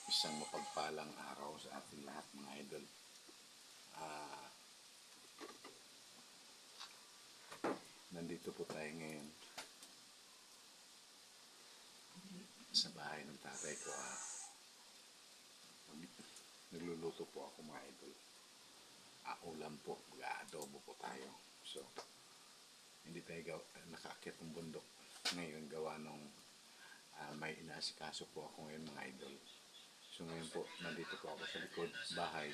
Isang mapagpalang araw sa ating lahat mga idol. Nandito po tayo ngayon sa bahay ng tatay ko. Nagluluto po ako mga idol. Ulam po, mag-aadobo po tayo. So, hindi tayo nakaakyat ng bundok ngayon gawa nung may inaasikaso po ako ngayon mga idol. So ngayon po, nandito po ako sa likod bahay.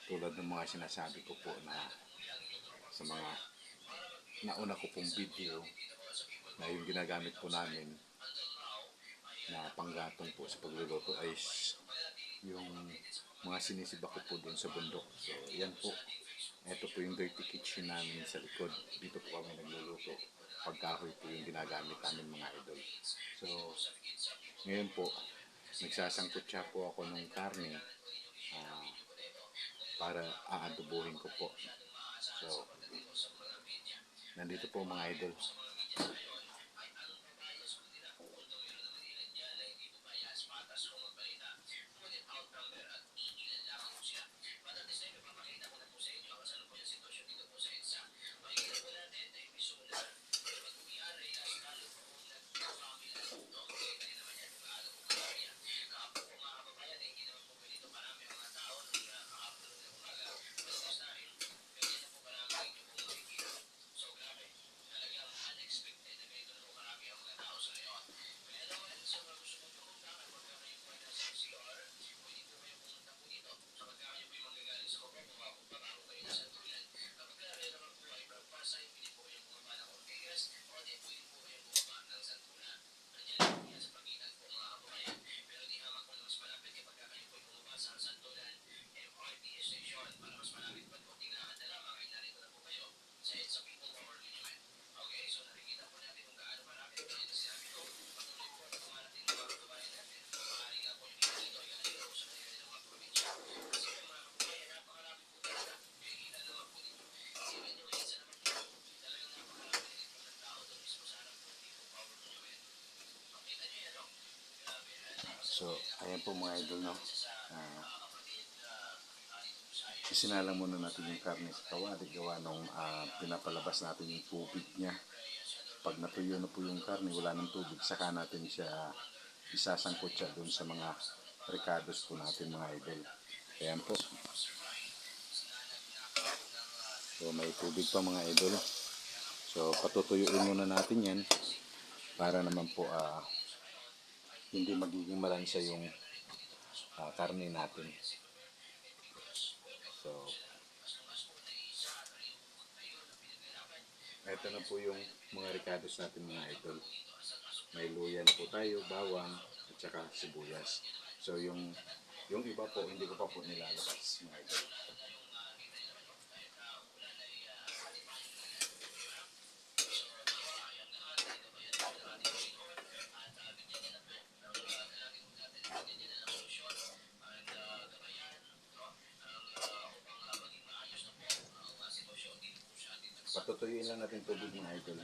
Tulad ng mga sinasabi ko po na sa mga nauna ko pong video na yung ginagamit po namin na panggatong po sa pagluluto ay yung mga sinisibak ko po doon sa bundok. So yan po, ito po yung dirty kitchen namin sa likod. Dito po kami nagluluto. Pagkahoy po yung ginagamit namin mga idol. So ngayon po, nagsasangkot siya po ako ng karne para aadobohin ko po. So nandito po mga idol. So, ayan po mga idol, no? Isinalang muna natin yung karne sa kawali gawa nung pinapalabas natin yung tubig niya. Pag natuyo na po yung karne, wala ng tubig, saka natin siya isasangkot siya doon sa mga recados po natin mga idol. Ayan po. So, may tubig pa mga idol. So, patutuyuin muna natin yan para naman po hindi magiging malansa yung karne natin. So, ito na po yung mga ricados natin mga idol. May luya na po tayo, bawang, at saka sibuyas. So, yung iba po, hindi ko pa po nilalabas mga idol. Patutuyuin lang natin tubig mga idol.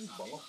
Bango.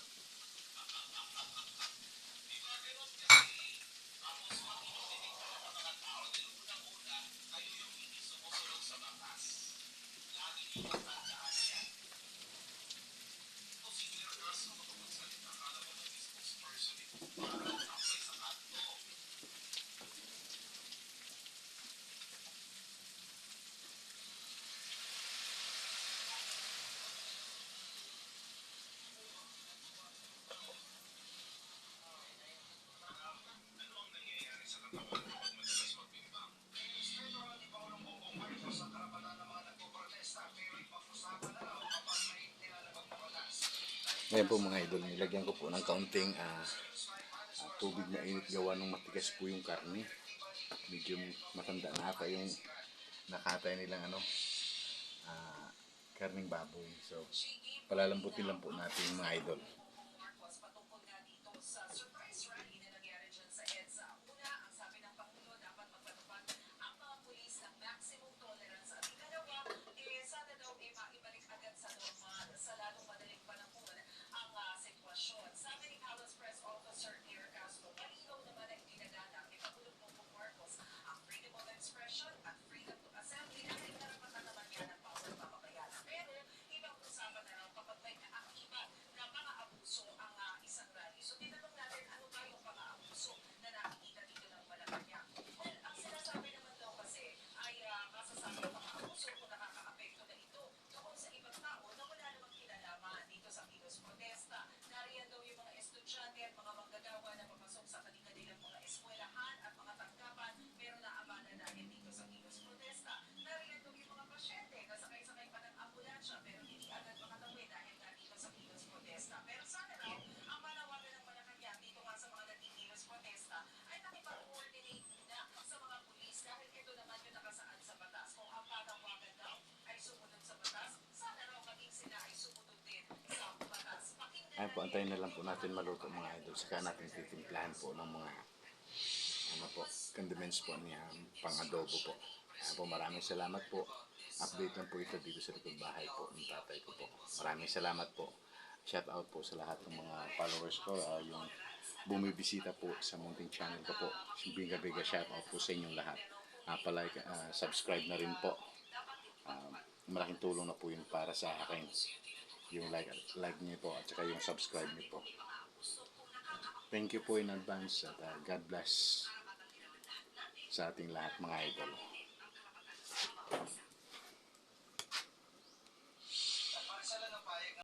Ayan po mga idol, nilagyan ko po ng kaunting tubig na init gawa ng matigas po yung karne. Medyo matanda na ata yung nakatay nilang karning baboy. So, palalambutin lang po natin mga idol. Ayan po, antayin na lang po natin maluto mga idol. Saka natin titimplahan po ng mga condiments po niya, pang-adobo po. Ayan po, maraming salamat po. Update lang po ito dito sa likod bahay po ng tatay ko po. Maraming salamat po. Shout out po sa lahat ng mga followers ko, yung bumibisita po sa munting channel ko po. Biga-biga shout out po sa inyong lahat. Subscribe na rin po. Malaking tulong na po yun para sa akin. Yung like niyo po at saka yung subscribe niyo po. Thank you po in advance at God bless sa ating lahat mga idol.